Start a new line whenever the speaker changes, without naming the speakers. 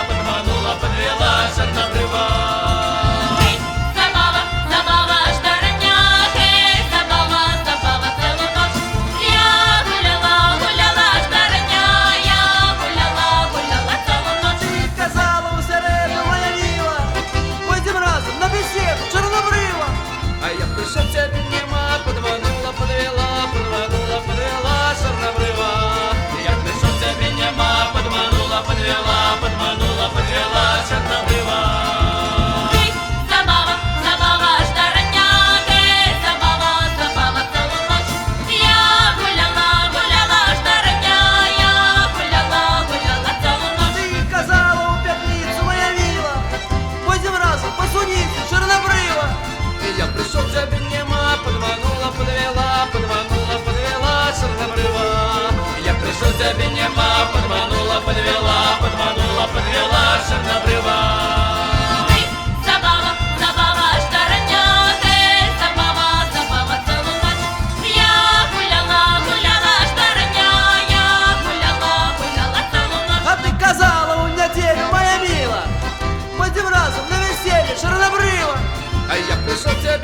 подманула, подвела Чорнобрива.
Забава, забава, штарня, гей, забава, забава, цілу ніч. Я гуляла, гуляла, штарня, я гуляла, гуляла цілу ніч.
Ти казала у середу, моя мила, пойдем разом на беседу Чорнобрива.
А я пришел, тебя нема, подманула, подвела Чорнобрива. Я пришел, тебя нема, подманула, подвела Чорнобрива.
Гей, забава, забава, штарня, гей, забава, забава, цілу ніч. Я гуляла, гуляла, штарня, я гуляла, гуляла цілу ніч.
Ти казала у п'ятницю, моя мила, пойдем разом по сунице Чорнобрива.
И я пришел, тебя нема, подманула, подвела Чорнобрива. Я пришел, тебя нема, подманула, подвела Чорнобрива.
Гей, забава, забава, штарня, гей, забава, забава, цілу ніч. Я гуляла, гуляла, штарня, я гуляла, гуляла цілу ніч.
А ти казала у неділю, моя мила, пойдем разом на веселье Чорнобрива.
А я пришел, тебя